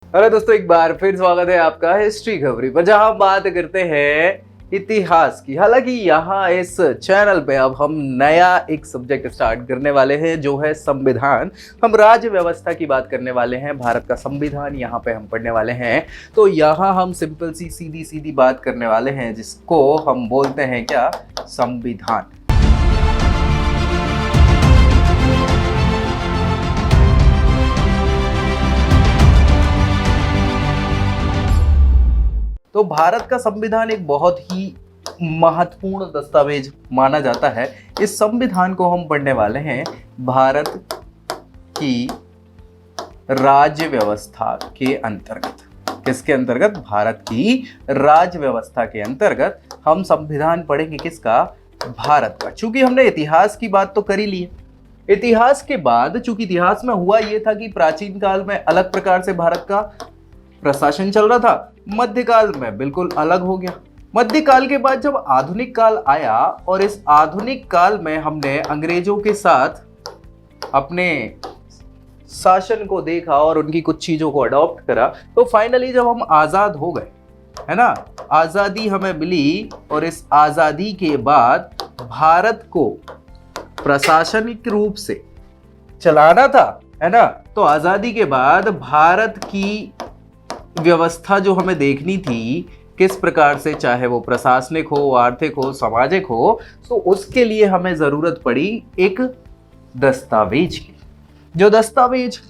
Hello दोस्तों, एक बार फिर स्वागत है आपका हिस्ट्री खबरी पर, जहां हम बात करते हैं इतिहास की। हालांकि यहाँ इस चैनल पे अब हम नया एक सब्जेक्ट स्टार्ट करने वाले हैं, जो है संविधान। हम राज्य व्यवस्था की बात करने वाले हैं, भारत का संविधान यहाँ पे हम पढ़ने वाले हैं। तो यहाँ हम सिंपल सी सीधी सीधी बात करने वाले हैं, जिसको हम बोलते हैं क्या, संविधान। तो भारत का संविधान एक बहुत ही महत्वपूर्ण दस्तावेज माना जाता है। इस संविधान को हम पढ़ने वाले हैं भारत की राज्य व्यवस्था के अंतर्गत। किसके अंतर्गत? भारत की राज्य व्यवस्था के अंतर्गत हम संविधान पढ़ेंगे। किसका? भारत का। चूंकि हमने इतिहास की बात तो कर ही ली है, इतिहास के बाद चूंकि इतिहास में हुआ यह था कि प्राचीन काल में अलग प्रकार से भारत का प्रशासन चल रहा था, मध्यकाल में बिल्कुल अलग हो गया। मध्यकाल के बाद जब आधुनिक काल आया और इस आधुनिक काल में हमने अंग्रेजों के साथ अपने शासन को देखा और उनकी कुछ चीजों को अडॉप्ट करा, तो फाइनली जब हम आजाद हो गए, है ना, आजादी हमें मिली, और इस आजादी के बाद भारत को प्रशासनिक रूप से चलाना था, है ना। तो आजादी के बाद भारत की व्यवस्था जो हमें देखनी थी किस प्रकार से, चाहे वो प्रशासनिक हो, आर्थिक हो, सामाजिक हो, तो उसके लिए हमें जरूरत पड़ी एक दस्तावेज की। जो दस्तावेज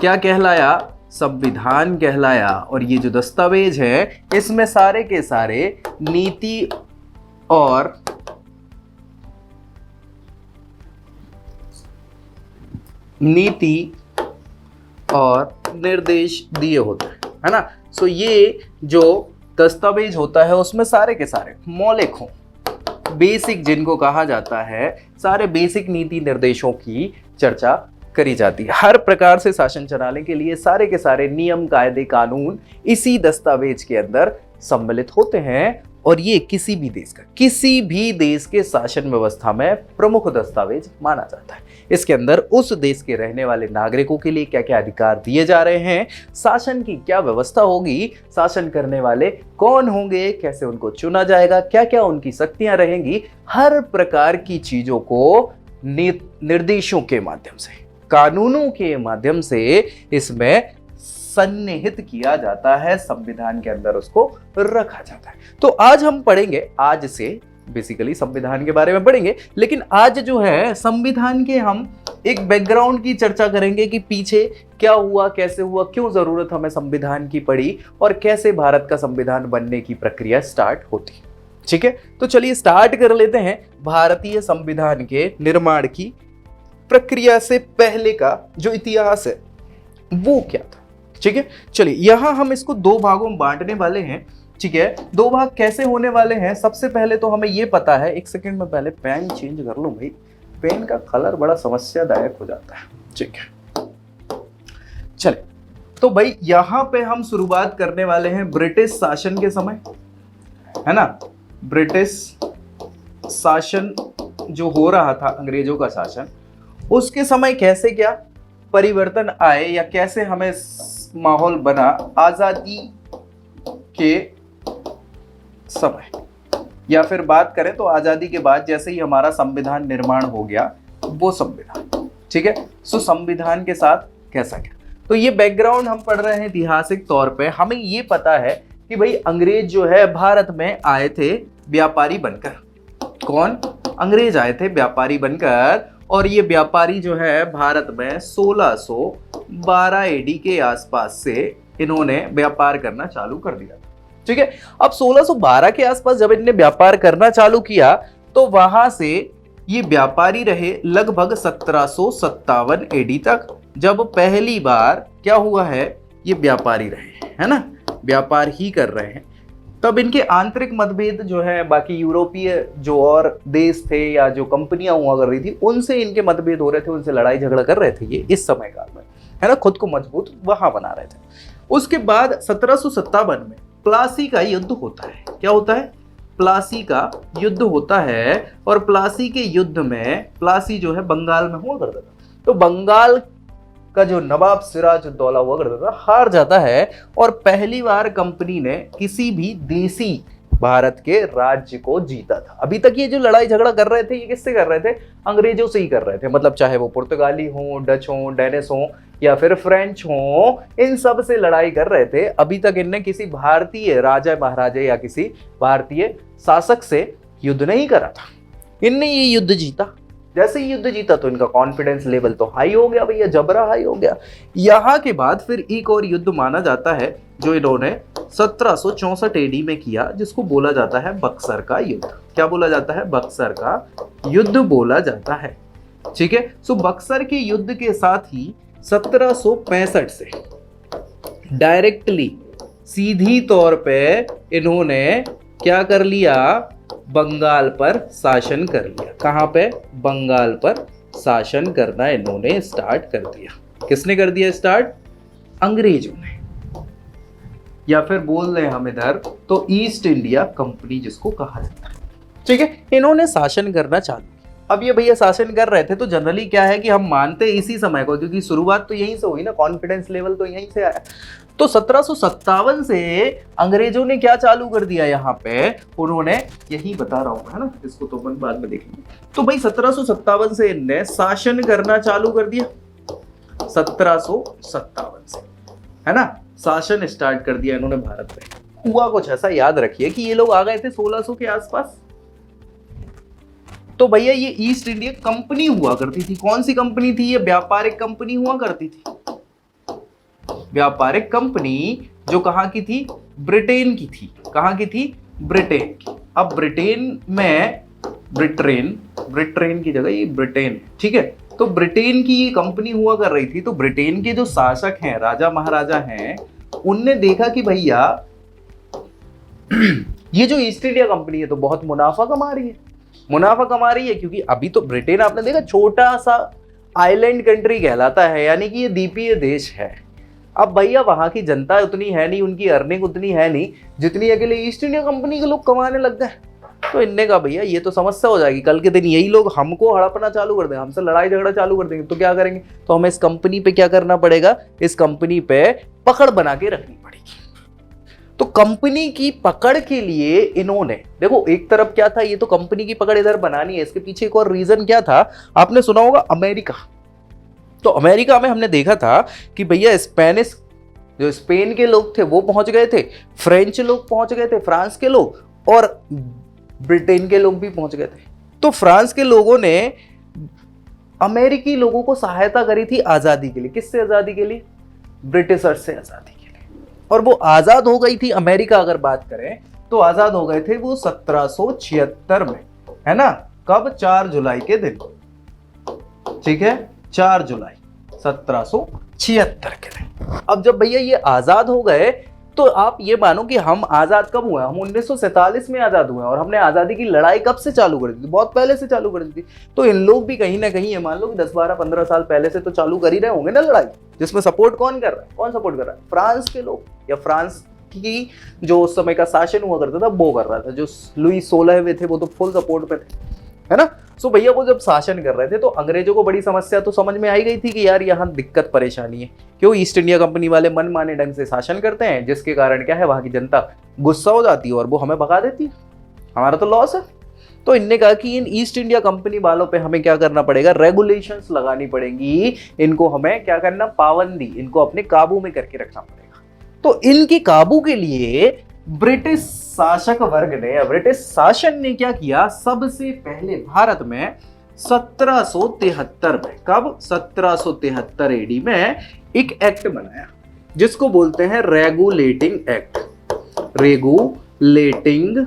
क्या कहलाया? संविधान कहलाया। और ये जो दस्तावेज है, इसमें सारे के सारे नीति और निर्देश दिए होते हैं, है ना। सो ये जो दस्तावेज होता है उसमें सारे के सारे मौलिक हो, बेसिक जिनको कहा जाता है, सारे बेसिक नीति निर्देशों की चर्चा करी जाती है। हर प्रकार से शासन चलाने के लिए सारे के सारे नियम, कायदे, कानून इसी दस्तावेज के अंदर सम्मिलित होते हैं। और ये किसी भी देश के शासन व्यवस्था में प्रमुख दस्तावेज माना जाता है। इसके अंदर उस देश के रहने वाले नागरिकों के लिए क्या क्या अधिकार दिए जा रहे हैं, शासन की क्या व्यवस्था होगी, शासन करने वाले कौन होंगे, कैसे उनको चुना जाएगा, क्या क्या उनकी शक्तियां रहेंगी, हर प्रकार की चीजों को निर्देशों के माध्यम से, कानूनों के माध्यम से इसमें सन्निहित किया जाता है, संविधान के अंदर उसको रखा जाता है। तो आज हम पढ़ेंगे, आज से बेसिकली संविधान के बारे में पढ़ेंगे, लेकिन आज जो है संविधान के हम एक बैकग्राउंड की चर्चा करेंगे कि पीछे क्या हुआ, कैसे हुआ, क्यों जरूरत हमें संविधान की पड़ी, और कैसे भारत का संविधान बनने की प्रक्रिया स्टार्ट होती है। ठीक है, तो चलिए स्टार्ट कर लेते हैं भारतीय संविधान के निर्माण की प्रक्रिया से पहले का जो इतिहास है वो क्या था। ठीक है, चलिए यहां हम इसको दो भागों में बांटने वाले हैं। ठीक है, दो भाग कैसे होने वाले हैं? सबसे पहले तो हमें यह पता है, एक सेकंड में पहले पेन चेंज कर लूं भाई, पेन का कलर बड़ा समस्यादायक हो जाता है। ठीक है, चले तो भाई यहां पे हम शुरुआत करने वाले हैं ब्रिटिश शासन के समय, है ना। ब्रिटिश शासन जो हो रहा था, अंग्रेजों का शासन, उसके समय कैसे क्या परिवर्तन आए या कैसे हमें माहौल बना आजादी के समय, या फिर बात करें तो आजादी के बाद जैसे ही हमारा संविधान निर्माण हो गया, वो संविधान। ठीक है, सो संविधान के साथ कैसा क्या, तो ये बैकग्राउंड हम पढ़ रहे हैं ऐतिहासिक तौर पे। हमें ये पता है कि भाई अंग्रेज जो है भारत में आए थे व्यापारी बनकर। कौन? अंग्रेज आए थे व्यापारी बनकर, और ये व्यापारी जो है भारत में 1612 एडी के आसपास से इन्होंने व्यापार करना चालू कर दिया। ठीक है, अब 1612 के आसपास जब इन्होंने व्यापार करना चालू किया, तो वहां से ये व्यापारी रहे लगभग 1757 एडी तक, जब पहली बार क्या हुआ है, ये व्यापारी रहे, है ना, व्यापार ही कर रहे हैं। तब इनके आंतरिक मतभेद जो है बाकी यूरोपीय जो और देश थे या जो कंपनियां हुआ कर रही थी, उनसे इनके मतभेद हो रहे थे, उनसे लड़ाई झगड़ा कर रहे थे ये इस समय काल में, है ना, खुद को मजबूत वहां बना रहे थे। उसके बाद 1757 में प्लासी का युद्ध होता है। क्या होता है? प्लासी का युद्ध होता है, और प्लासी के युद्ध में, प्लासी जो है बंगाल में हुआ करता था, तो बंगाल का जो नवाब सिराजुद्दौला हुआ करता था हार जाता है, और पहली बार कंपनी ने किसी भी देसी भारत के राज्य को जीता था। अभी तक ये जो लड़ाई झगड़ा कर रहे थे ये किससे कर रहे थे? अंग्रेजों से ही कर रहे थे। मतलब चाहे वो पुर्तगाली हो, डच हो, डेनिस हो या फिर फ्रेंच हो, इन सब से लड़ाई कर रहे थे। अभी तक इनने किसी भारतीय राजा महाराजा या किसी भारतीय शासक से युद्ध नहीं करा था। इनने ये युद्ध जीता। जैसे ही युद्ध जीता तो इनका कॉन्फिडेंस लेवल तो हाई हो गया भैया, जबरा हाई हो गया। यहाँ के बाद फिर एक और युद्ध माना जाता है जो इन्होंने 1764 एडी में किया, जिसको बोला जाता है बक्सर का युद्ध। क्या बोला जाता है? बक्सर का युद्ध बोला जाता है। ठीक है, सो बक्सर के युद्ध के साथ ही 1765 से डायरेक्टली सीधी तौर पे इन्होंने क्या कर लिया? बंगाल पर शासन कर लिया। कहां पे? बंगाल पर शासन करना इन्होंने स्टार्ट कर दिया। किसने कर दिया स्टार्ट? अंग्रेजों ने, या फिर बोल रहे हम इधर तो ईस्ट इंडिया कंपनी जिसको कहा जाता है। ठीक है, इन्होंने शासन करना चालू। अब ये भैया शासन कर रहे थे तो जनरली क्या है कि हम मानते इसी समय को, क्योंकि शुरुआत तो यहीं से हुई ना, कॉन्फिडेंस लेवल तो यहीं से आया। तो 1757 से अंग्रेजों ने क्या चालू कर दिया यहाँ पे? उन्होंने, यही बता रहा हूँ है ना, इसको तो अपन बाद में देखेंगे। तो भाई 1757 से इनने शासन करना चालू कर दिया। 1757 से, है ना, शासन स्टार्ट कर दिया इन्होंने भारत पे। हुआ कुछ ऐसा, याद रखिए कि ये लोग आ गए थे 1600 के आसपास। तो भैया ये ईस्ट इंडिया कंपनी हुआ करती थी। कौन सी कंपनी थी? ये व्यापारिक कंपनी हुआ करती थी। व्यापारिक कंपनी जो कहां की थी? ब्रिटेन की थी। कहां की थी? ब्रिटेन की। अब ब्रिटेन में ब्रिटेन की जगह ये ब्रिटेन है। ठीक है, तो ब्रिटेन की ये कंपनी हुआ कर रही थी। तो ब्रिटेन के जो शासक हैं, राजा महाराजा हैं, उनने देखा कि भैया ये जो ईस्ट इंडिया कंपनी है तो बहुत मुनाफा कमा रही है। मुनाफा कमा रही है क्योंकि अभी तो ब्रिटेन आपने देखा छोटा सा आइलैंड कंट्री कहलाता है, यानी कि ये द्वीपीय देश है। अब भैया वहां की जनता उतनी है नहीं, उनकी अर्निंग उतनी है नहीं जितनी अकेले ईस्ट इंडिया कंपनी के लोग कमाने लग गए। तो इनने कहा भैया ये तो समस्या हो जाएगी, कल के दिन यही लोग हमको हड़पना चालू कर देंगे, हमसे लड़ाई झगड़ा चालू कर देंगे, तो क्या करेंगे? तो हमें इस कंपनी पे क्या करना पड़ेगा? इस कंपनी पे पकड़ बना के रखनी पड़ेगी। तो कंपनी की पकड़ के लिए इन्होंने, देखो एक तरफ क्या था, ये तो कंपनी की पकड़ इधर बनानी है, इसके पीछे एक और रीजन क्या था? आपने सुना होगा अमेरिका। तो अमेरिका में हमने देखा था कि भैया स्पेनिश, जो स्पेन के लोग थे वो पहुंच गए थे, फ्रेंच लोग पहुंच गए थे, फ्रांस के लोग, और ब्रिटेन के लोग भी पहुंच गए थे। तो फ्रांस के लोगों ने अमेरिकी लोगों को सहायता करी थी आजादी के लिए। किससे आजादी के लिए? ब्रिटिशर से आजादी के लिए। और वो आजाद हो गई थी अमेरिका, अगर बात करें तो आजाद हो गए थे वो 1776 में, है ना। कब? 4 जुलाई के दिन। ठीक है, 4 जुलाई 1776 के दिन। अब जब भैया ये आजाद हो गए तो आप ये मानो कि हम आजाद कब हुए? हम 1947 में आजाद हुए, और हमने आजादी की लड़ाई कब से चालू कर दी थी? बहुत पहले से चालू कर दी थी। तो इन लोग भी कहीं ना कहीं ये मान लो कि 10, 12, 15 साल पहले से तो चालू कर ही रहे होंगे ना लड़ाई, जिसमें सपोर्ट कौन कर रहा है? कौन सपोर्ट कर रहा है? फ्रांस के लोग, या फ्रांस की जो उस समय का शासन हुआ करता था वो कर रहा था। जो लुई 16वें थे वो तो फुल सपोर्ट पे थे, है ना। सो भैया वो जब शासन कर रहे थे तो अंग्रेजों को बड़ी समस्या तो समझ में आई गई थी कि यार यहाँ दिक्कत परेशानी है। क्यों? ईस्ट इंडिया कंपनी वाले मनमाने ढंग से शासन करते हैं, जिसके कारण क्या है, वहां की जनता गुस्सा हो जाती है और वो हमें भगा देती है, हमारा तो लॉस है। तो इनने कहा कि इन ईस्ट इंडिया कंपनी वालों पे हमें क्या करना पड़ेगा? रेगुलेशंस लगानी पड़ेंगी, इनको हमें क्या करना? पाबंदी, इनको अपने काबू में करके रखना पड़ेगा। तो इनके काबू के लिए ब्रिटिश शासक वर्ग ने, ब्रिटिश शासन ने क्या किया? सबसे पहले भारत में 1773 में, कब? 1773 एडी में एक एक्ट बनाया जिसको बोलते हैं रेगुलेटिंग एक्ट। रेगुलेटिंग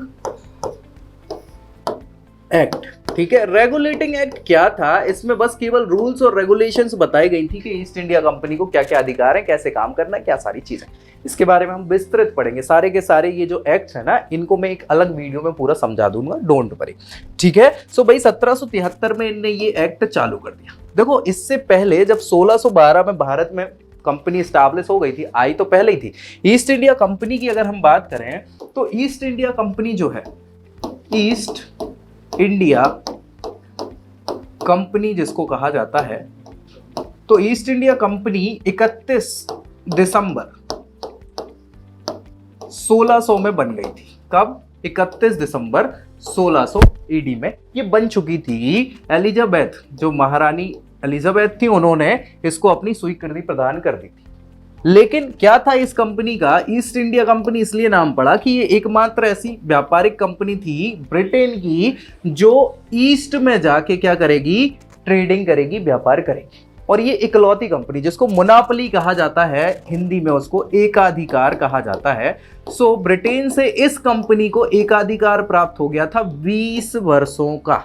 एक्ट, ठीक है। रेगुलेटिंग एक्ट क्या था? इसमें बस केवल रूल्स और रेगुलेशंस बताई गई थी कि ईस्ट इंडिया कंपनी को क्या क्या अधिकार है, कैसे काम करना है, क्या सारी चीजें। इसके बारे में हम विस्तृत पढ़ेंगे। सारे के सारे ये जो एक्ट्स है ना, इनको मैं एक अलग वीडियो में पूरा समझा दूंगा, डोंट वरी, ठीक है। सो भाई 1773 में इनने ये एक्ट चालू कर दिया। देखो इससे पहले जब 1612 में भारत में कंपनी स्टैब्लिश हो गई थी, आई तो पहले ही थी। ईस्ट इंडिया कंपनी की अगर हम बात करें तो ईस्ट इंडिया कंपनी जो है, ईस्ट इंडिया कंपनी जिसको कहा जाता है, तो ईस्ट इंडिया कंपनी 31 दिसंबर 1600 में बन गई थी। कब? 31 दिसंबर 1600 ईडी में ये बन चुकी थी। एलिजाबेथ, जो महारानी एलिजाबेथ थी, उन्होंने इसको अपनी स्वीकृति प्रदान कर दी थी। लेकिन क्या था इस कंपनी का? ईस्ट इंडिया कंपनी इसलिए नाम पड़ा कि ये एकमात्र ऐसी व्यापारिक कंपनी थी ब्रिटेन की जो ईस्ट में जाके क्या करेगी? ट्रेडिंग करेगी, व्यापार करेगी। और ये इकलौती कंपनी जिसको मोनोपोली कहा जाता है, हिंदी में उसको एकाधिकार कहा जाता है। सो ब्रिटेन से इस कंपनी को एकाधिकार प्राप्त हो गया था 20 वर्षों का।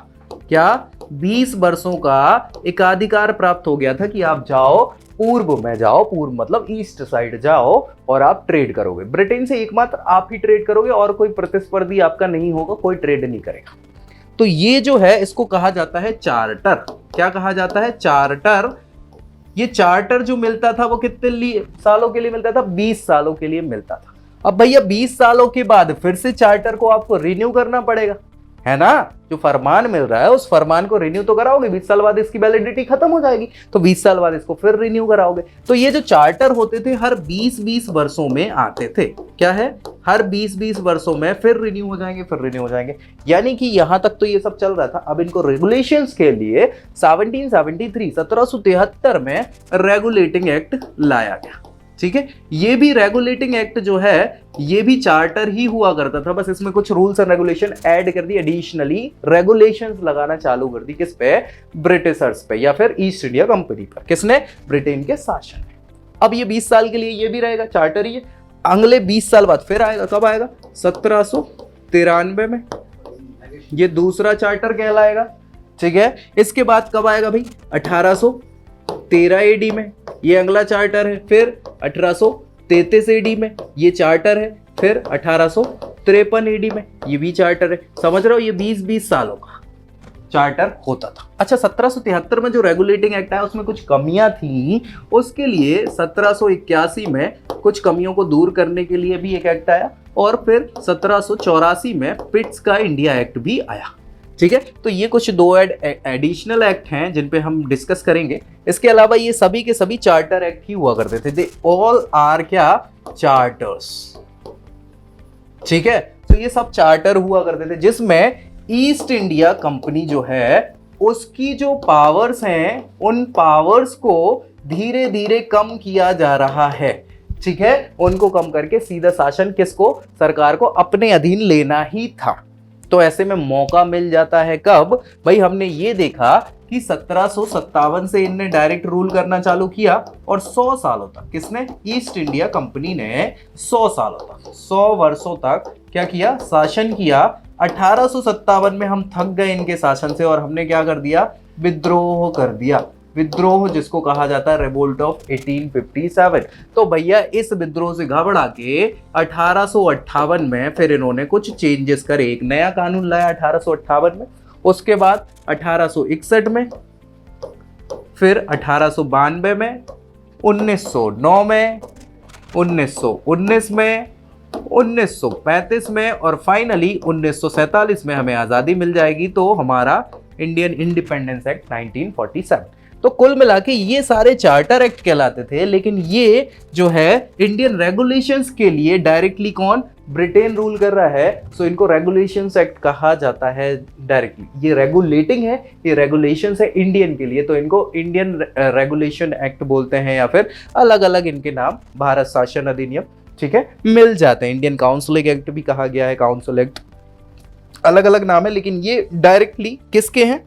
क्या? 20 वर्षों का एकाधिकार प्राप्त हो गया था कि आप जाओ पूर्व में जाओ, पूर्व मतलब ईस्ट साइड जाओ और आप ट्रेड करोगे। ब्रिटेन से एकमात्र आप ही ट्रेड करोगे और कोई प्रतिस्पर्धी आपका नहीं होगा, कोई ट्रेड नहीं करेगा। तो ये जो है इसको कहा जाता है चार्टर। क्या कहा जाता है? चार्टर। ये चार्टर जो मिलता था वो कितने सालों के लिए मिलता था? 20 सालों के लिए मिलता था। अब भैया 20 सालों के बाद फिर से चार्टर को आपको रिन्यू करना पड़ेगा, है ना? जो फरमान मिल रहा है उस फरमान को रिन्यू तो कराओगे, 20 साल बाद इसकी वैलिडिटी खत्म हो जाएगी, तो 20 साल बाद इसको फिर रिन्यू कराओगे। तो ये जो चार्टर होते थे हर 20-20 वर्षों में आते थे। क्या है? हर 20-20 वर्षों में फिर रिन्यू हो जाएंगे, फिर रिन्यू हो जाएंगे। यानी कि यहां तक तो ये सब चल रहा था। अब इनको रेगुलेशंस के लिए 1773 में रेगुलेटिंग एक्ट लाया गया। ठीक है, ये भी रेगुलेटिंग एक्ट जो है ये भी चार्टर ही हुआ करता था, बस इसमें कुछ रूल्स एंड रेगुलेशन ऐड कर दी, एडिशनली रेगुलेशंस लगाना चालू कर दी। किस पे? ब्रिटिशर्स पे या फिर ईस्ट इंडिया कंपनी पर। किसने? ब्रिटेन के शासन में। अब ये 20 साल के लिए ये भी रहेगा, चार्टर ही है। अगले 20 साल बाद फिर आएगा। कब आएगा? 1793 में ये दूसरा चार्टर कहलाएगा। ठीक है, इसके बाद कब आएगा भाई? 1813 एडी में ये अगला चार्टर है। फिर 1833 एडी में ये चार्टर है। फिर 1853 एडी में ये भी चार्टर है। समझ रहे हो? ये 20-20 सालों का चार्टर होता था। अच्छा, 1773 में जो रेगुलेटिंग एक्ट आया उसमें कुछ कमियां थी, उसके लिए 1781 में कुछ कमियों को दूर करने के लिए भी एक एक्ट आया और फिर 1784 में पिट्स का इंडिया एक्ट भी आया। ठीक है, तो ये कुछ दो एडिशनल एक्ट हैं जिन पे हम डिस्कस करेंगे। इसके अलावा ये सभी के सभी चार्टर एक्ट ही हुआ करते थे। दे ऑल आर क्या? चार्टर्स। ठीक है, तो ये सब चार्टर हुआ करते थे जिसमें ईस्ट इंडिया कंपनी जो है उसकी जो पावर्स हैं उन पावर्स को धीरे धीरे कम किया जा रहा है। ठीक है, उनको कम करके सीधा शासन किसको? सरकार को अपने अधीन लेना ही था। तो ऐसे में मौका मिल जाता है कब? भाई हमने ये देखा कि 1757 से इनने डायरेक्ट रूल करना चालू किया और 100 सालों तक किसने? ईस्ट इंडिया कंपनी ने 100 सालों तक, 100 वर्षों तक क्या किया? शासन किया। 1857 में हम थक गए इनके शासन से और हमने क्या कर दिया? विद्रोह कर दिया। विद्रोह जिसको कहा जाता है रिवोल्ट ऑफ 1857। तो भैया इस विद्रोह से घबरा के 1858 में फिर इन्होंने कुछ चेंजेस करे, एक नया कानून लाया 1858 में। उसके बाद 1861 में, फिर 1892 में, 1909 में, 1919 में, 1935 में और फाइनली 1947 में हमें आज़ादी मिल जाएगी। तो हमारा इंडियन इंडिपेंडेंस एक्ट 1947। तो कुल मिला के ये सारे चार्टर एक्ट कहलाते थे, लेकिन ये जो है इंडियन रेगुलेशंस के लिए डायरेक्टली कौन? ब्रिटेन रूल कर रहा है। सो इनको रेगुलेशंस एक्ट कहा जाता है डायरेक्टली। ये रेगुलेटिंग है, ये रेगुलेशंस है इंडियन के लिए, तो इनको इंडियन रेगुलेशन एक्ट बोलते हैं या फिर अलग अलग इनके नाम, भारत शासन अधिनियम, ठीक है, मिल जाते हैं। इंडियन काउंसिल एक्ट भी कहा गया है, काउंसिल एक्ट, अलग अलग नाम है, लेकिन ये डायरेक्टली किसके हैं?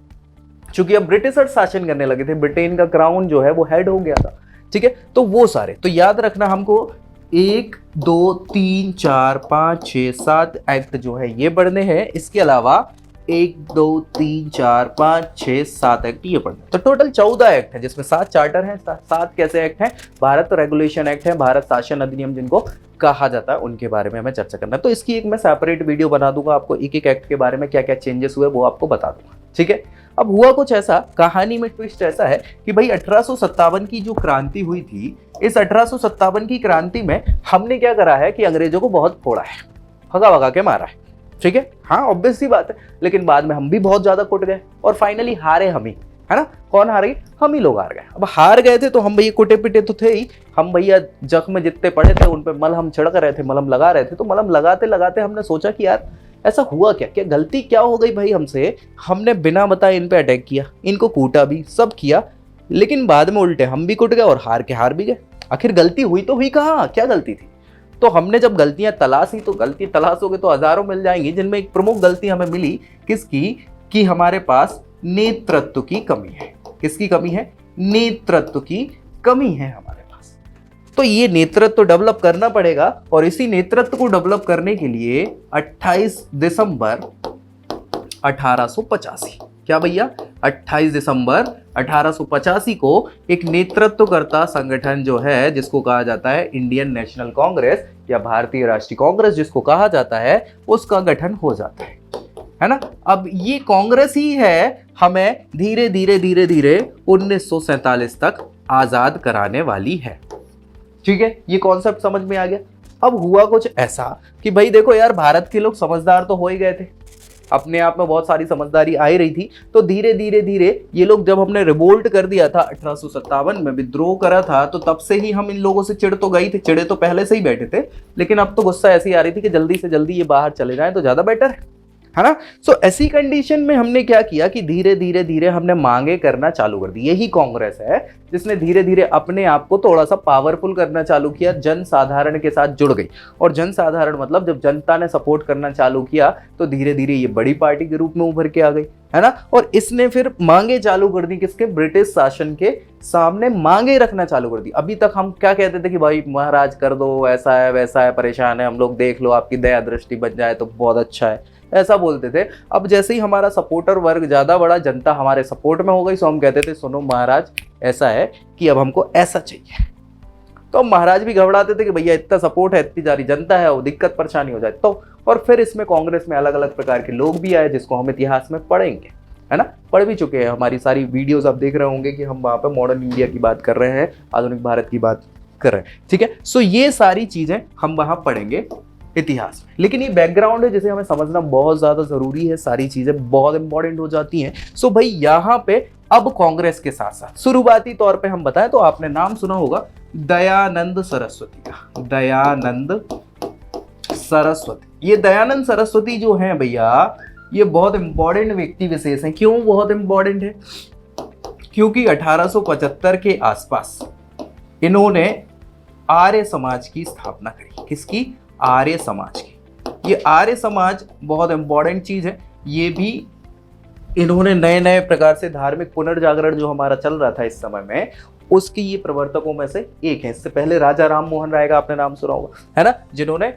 चूंकि अब ब्रिटिशर शासन करने लगे थे, ब्रिटेन का क्राउन जो है वो हेड हो गया था। ठीक है, तो वो सारे तो याद रखना हमको 1 2 3 4 5 6 7 एक्ट जो है ये पढ़ने हैं। इसके अलावा 1 2 3 4 5 6 7 एक्ट ये पढ़ने। तो टोटल 14 एक्ट है जिसमें 7 चार्टर हैं। 7 कैसे एक्ट हैं? भारत रेगुलेशन एक्ट है, भारत शासन अधिनियम जिनको कहा जाता है, उनके बारे में हमें चर्चा करना है। तो इसकी एक मैं सेपरेट वीडियो बना दूंगा आपको, एक एक एक्ट के बारे में क्या क्या चेंजेस हुए वो आपको बता दूंगा। ठीक है, अब हुआ कुछ ऐसा, कहानी में ट्विस्ट ऐसा है कि भाई 1857 की जो क्रांति हुई थी, इस 1857 की क्रांति में हमने क्या करा है कि अंग्रेजों को बहुत फोड़ा है, भगा भगा के मारा है। ठीक है, हाँ ऑब्वियस सी बात है, लेकिन बाद में हम भी बहुत ज्यादा कुट गए और फाइनली हारे हम ही, है ना। कौन हार गई? हम ही लोग हार गए। अब हार गए थे तो हम भैया कुटे पिटे तो थे ही, हम भैया जख्म जितने पड़े थे उन पे मलहम छिड़क रहे थे, मलहम लगा रहे थे। तो मलहम लगाते लगाते हमने सोचा कि यार ऐसा हुआ क्या, क्या गलती क्या हो गई भाई हमसे, हमने बिना बताए इन पे अटैक किया, इनको कूटा भी, सब किया, लेकिन बाद में उल्टे हम भी कुट गए और हार के हार भी गए। आखिर गलती हुई तो हुई कहाँ, क्या गलती थी? तो हमने जब गलतियां तलाशी, तो गलती तलाशोगे तो हजारों मिल जाएंगी, जिनमें एक प्रमुख गलती हमें मिली किसकी, कि हमारे पास नेतृत्व की कमी है। किसकी कमी है? नेतृत्व की कमी है हमारे पास। तो ये नेतृत्व डेवलप करना पड़ेगा, और इसी नेतृत्व को डेवलप करने के लिए 28 दिसंबर 1885, क्या भैया, 28 दिसंबर 1885 को एक नेतृत्वकर्ता संगठन जो है, जिसको कहा जाता है इंडियन नेशनल कांग्रेस या भारतीय राष्ट्रीय कांग्रेस जिसको कहा जाता है, उसका गठन हो जाता है ना। अब ये कांग्रेस ही है हमें धीरे धीरे धीरे धीरे 1947 तक आजाद कराने वाली है। ठीक है, ये कॉन्सेप्ट समझ में आ गया। अब हुआ कुछ ऐसा कि भाई देखो यार, भारत के लोग समझदार तो हो ही गए थे, अपने आप में बहुत सारी समझदारी आ ही रही थी। तो धीरे धीरे धीरे ये लोग, जब हमने रिवोल्ट कर दिया था 1857 में, विद्रोह करा था, तो तब से ही हम इन लोगों से चिढ़ तो गई थे, चिढ़े तो पहले से ही बैठे थे, लेकिन अब तो गुस्सा ऐसी आ रही थी कि जल्दी से जल्दी ये बाहर चले जाएं तो ज्यादा बेटर है ना। सो ऐसी कंडीशन में हमने क्या किया कि धीरे धीरे धीरे हमने मांगे करना चालू कर दी। यही कांग्रेस है जिसने धीरे धीरे अपने आप को थोड़ा सा पावरफुल करना चालू किया, जनसाधारण के साथ जुड़ गई। और जनसाधारण मतलब जब जनता ने सपोर्ट करना चालू किया तो धीरे धीरे ये बड़ी पार्टी के रूप में उभर के आ गई, है ना। और इसने फिर मांगे चालू कर दी, किसके? ब्रिटिश शासन के सामने मांगे रखना चालू कर दी। अभी तक हम क्या कहते थे कि भाई महाराज कर दो, ऐसा है वैसा है, परेशान है हम लोग, देख लो आपकी दया दृष्टि बन जाए तो बहुत अच्छा है, ऐसा बोलते थे। अब जैसे ही हमारा सपोर्टर वर्ग ज्यादा बड़ा, जनता हमारे सपोर्ट में हो गई, सो हम कहते थे सुनो महाराज ऐसा है कि अब हमको ऐसा चाहिए। तो अब महाराज भी घबराते थे कि भैया इतना सपोर्ट है, इतनी सारी जनता है, वो दिक्कत परेशानी हो जाए। तो और फिर इसमें कांग्रेस में अलग अलग प्रकार के लोग भी आए, जिसको हम इतिहास में पढ़ेंगे, है ना, पढ़ भी चुके हैं। हमारी सारी वीडियोस आप देख रहे होंगे कि हम वहाँ पे मॉडर्न इंडिया की बात कर रहे हैं, आधुनिक भारत की बात कर रहे हैं। ठीक है, सो ये सारी चीजें हम वहाँ पढ़ेंगे इतिहास में। लेकिन ये बैकग्राउंड है जिसे हमें समझना बहुत ज्यादा जरूरी है, सारी चीजें बहुत इंपॉर्टेंट हो जाती हैं। सो भाई यहाँ पे अब कांग्रेस के साथ साथ शुरुआती तौर पे हम बताएं तो आपने नाम सुना होगा दयानंद सरस्वती का। दयानंद सरस्वती, ये दयानंद सरस्वती जो हैं भैया, ये बहुत इंपॉर्टेंट व्यक्ति विशेष हैं। क्यों बहुत इंपॉर्टेंट है? क्योंकि 1875 के आसपास इन्होंने आर्य समाज की स्थापना करी। किसकी? आर्य समाज की। ये आर्य समाज बहुत इंपॉर्टेंट चीज है। ये भी इन्होंने नए नए प्रकार से धार्मिक पुनर्जागरण जो हमारा चल रहा था इस समय में, उसकी ये प्रवर्तकों में से एक है। इससे पहले राजा राम मोहन राय का आपने नाम सुना होगा, है ना, जिन्होंने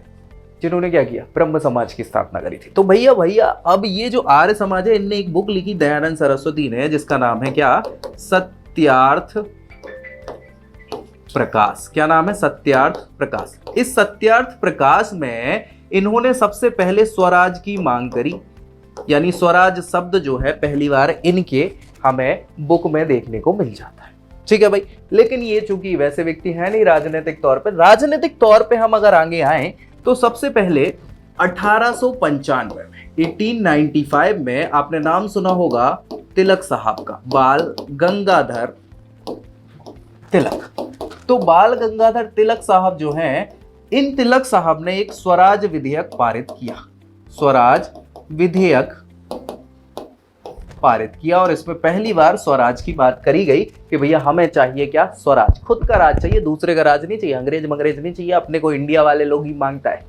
क्या किया? ब्रह्म समाज की स्थापना करी थी। तो भैया अब ये जो आर्य समाज है, इनने एक बुक लिखी दयानंद सरस्वती ने, जिसका नाम है क्या? सत्यार्थ प्रकाश। क्या नाम है? सत्यार्थ प्रकाश। इस सत्यार्थ प्रकाश में इन्होंने सबसे पहले स्वराज की मांग करी, यानी स्वराज शब्द जो है पहली बार इनके हमें बुक में देखने को मिल जाता है। ठीक है भाई, लेकिन ये चूंकि वैसे व्यक्ति है नहीं राजनीतिक तौर पे हम अगर आगे आए तो सबसे पहले 1895 में 1895 में आपने नाम सुना होगा तिलक साहब का, बाल गंगाधर तिलक। तो बाल गंगाधर तिलक साहब जो हैं, इन तिलक साहब ने एक स्वराज विधेयक पारित किया। स्वराज विधेयक पारित किया और इसमें पहली बार स्वराज की बात करी गई कि भैया हमें चाहिए क्या? स्वराज, खुद का राज चाहिए, दूसरे का राज नहीं चाहिए, अंग्रेज मंग्रेज नहीं चाहिए, अपने को इंडिया वाले लोग ही मांगता है।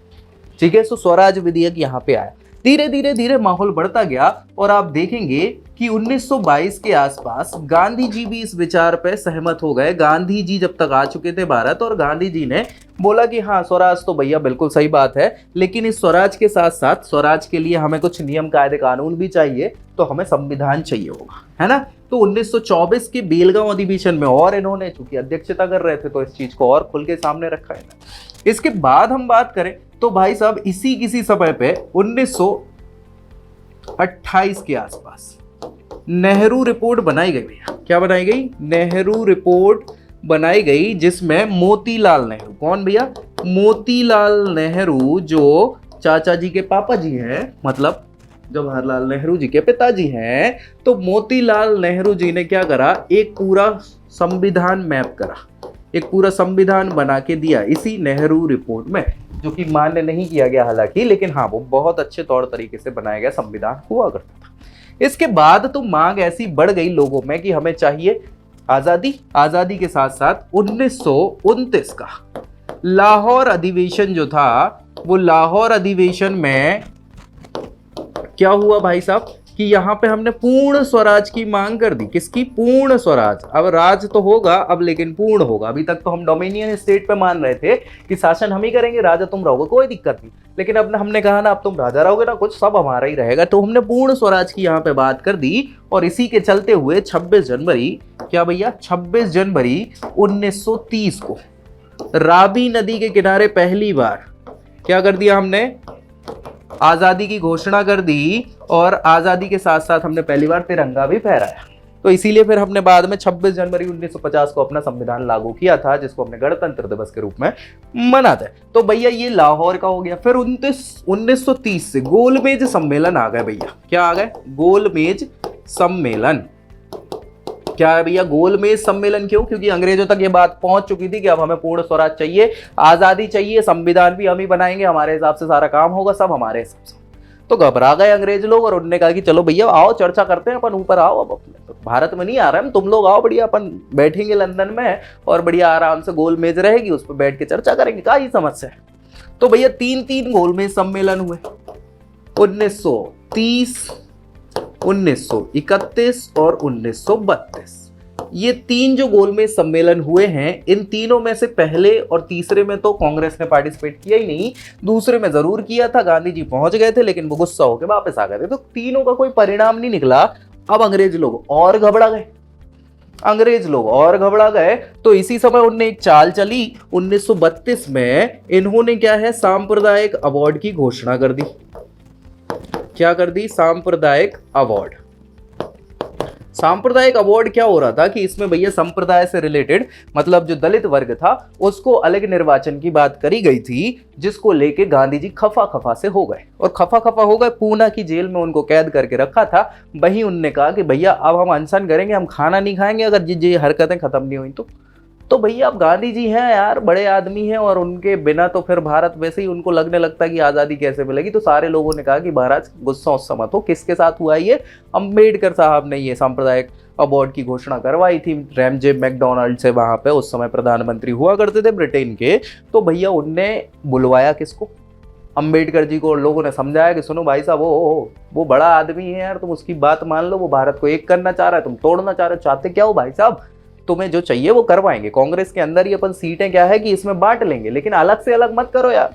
ठीक है, सो स्वराज विधेयक यहाँ पे आया। धीरे धीरे धीरे माहौल बढ़ता गया और आप देखेंगे कि 1922 के आसपास गांधी जी भी इस विचार पे सहमत हो गए। गांधी जी जब तक आ चुके थे भारत, और गांधी जी ने बोला कि हाँ स्वराज तो भैया बिल्कुल सही बात है, लेकिन इस स्वराज के साथ साथ स्वराज के लिए हमें कुछ नियम कायदे कानून भी चाहिए, तो हमें संविधान चाहिए होगा, है ना। तो 1924 के बेलगांव अधिवेशन में, और इन्होंने चूंकि अध्यक्षता कर रहे थे तो इस चीज को और खुल के सामने रखा है। इसके बाद हम बात करें तो भाई साहब इसी किसी समय पे 1928 के आसपास नेहरू रिपोर्ट बनाई गई। भैया क्या बनाई गई? नेहरू रिपोर्ट बनाई गई, जिसमें मोतीलाल नेहरू, कौन भैया? मोतीलाल नेहरू, जो चाचा जी के पापा जी हैं, मतलब जवाहरलाल नेहरू जी के पिताजी हैं। तो मोतीलाल नेहरू जी ने क्या करा, एक पूरा संविधान मैप करा, एक पूरा संविधान बना के दिया इसी नेहरू रिपोर्ट में, जो कि मान्य नहीं किया गया हालांकि, लेकिन हाँ वो बहुत अच्छे तौर तरीके से बनाया गया संविधान हुआ करता था। इसके बाद तो मांग ऐसी बढ़ गई लोगों में कि हमें चाहिए आजादी। आजादी के साथ साथ 1929 का लाहौर अधिवेशन जो था, वो लाहौर अधिवेशन में क्या हुआ भाई साहब कि यहाँ पे हमने पूर्ण स्वराज की मांग कर दी। किसकी? पूर्ण स्वराज। अब राज तो होगा अब, लेकिन पूर्ण होगा। अभी तक तो हम डोमिनियन स्टेट पे मान रहे थे कि शासन हम ही करेंगे, राजा तुम रहोगे, कोई दिक्कत नहीं। लेकिन अब हमने कहा ना अब तुम राजा रहोगे ना, कुछ सब हमारा ही रहेगा। तो हमने पूर्ण स्वराज की यहाँ पे बात कर दी। और इसी के चलते हुए 26 जनवरी, क्या भैया, 26 जनवरी 1930 को रावी नदी के किनारे पहली बार क्या कर दिया हमने, आजादी की घोषणा कर दी। और आजादी के साथ साथ हमने पहली बार तिरंगा भी फहराया। तो इसीलिए फिर हमने बाद में 26 जनवरी 1950 को अपना संविधान लागू किया था, जिसको हमने गणतंत्र दिवस के रूप में मनाते हैं। तो भैया ये लाहौर का हो गया। फिर 1930 से गोलमेज सम्मेलन आ गए भैया। क्या आ गए? गोलमेज सम्मेलन। क्या है भैया गोलमेज सम्मेलन? क्यों? क्योंकि अंग्रेजों तक ये बात पहुंच चुकी थी कि अब हमें पूर्ण स्वराज चाहिए, आजादी चाहिए, संविधान भी हम ही बनाएंगे, हमारे हिसाब से सारा काम होगा, सब हमारे हिसाब से। तो घबरा गए अंग्रेज लोग और उन्होंने कहा कि चलो भैया आओ चर्चा करते हैं अपन, ऊपर आओ। अब भारत में नहीं आ रहा है, तुम लोग आओ, बढ़िया अपन बैठेंगे लंदन में और बढ़िया आराम से गोलमेज रहेगी, उस पर बैठ के चर्चा करेंगे, क्या ही समस्या है। तो भैया 3 गोलमेज सम्मेलन हुए, 1930, 1931 और 1932। ये 3 जो गोलमेज सम्मेलन हुए हैं, इन तीनों में से पहले और तीसरे में तो कांग्रेस ने पार्टिसिपेट किया ही नहीं, दूसरे में जरूर किया था, गांधी जी पहुंच गए थे, लेकिन वो गुस्सा होकर वापस आ गए थे। तो तीनों का कोई परिणाम नहीं निकला। अब अंग्रेज लोग और घबरा गए, अंग्रेज लोग और घबरा गए। तो इसी समय उनने एक चाल चली। 1932 में इन्होंने क्या है, सांप्रदायिक अवार्ड की घोषणा कर दी। क्या कर दी? सांप्रदायिक अवार्ड। सांप्रदायिक अवार्ड क्या हो रहा था कि इसमें भैया संप्रदाय से रिलेटेड, मतलब जो दलित वर्ग था उसको अलग निर्वाचन की बात करी गई थी, जिसको लेके गांधी जी खफा खफा से हो गए। और खफा खफा हो गए, पूना की जेल में उनको कैद करके रखा था। वहीं उनने कहा कि भैया अब हम अनशन करेंगे, हम खाना नहीं खाएंगे अगर ये हरकतें खत्म नहीं हुई तो भैया अब गांधी जी हैं यार, बड़े आदमी हैं, और उनके बिना तो फिर भारत वैसे ही उनको लगने लगता कि आज़ादी कैसे मिलेगी। तो सारे लोगों ने कहा कि महाराज गुस्सा उस्सा मत हो। किसके साथ हुआ ये? अम्बेडकर साहब ने ये सांप्रदायिक अवार्ड की घोषणा करवाई थी रैमजे मैकडोनाल्ड से, वहां पे उस समय प्रधानमंत्री हुआ करते थे ब्रिटेन के। तो भैया उनने बुलवाया किसको? अम्बेडकर जी को। और लोगों ने समझाया कि सुनो भाई साहब, वो बड़ा आदमी है यार, तुम उसकी बात मान लो, वो भारत को एक करना चाह रहा है, तुम तोड़ना चाह रहे हो। चाहते क्या हो भाई साहब? तुम्हें जो चाहिए वो करवाएंगे। कांग्रेस के अंदर ही अपन सीटें क्या है कि इसमें बांट लेंगे, लेकिन अलग से अलग मत करो यार,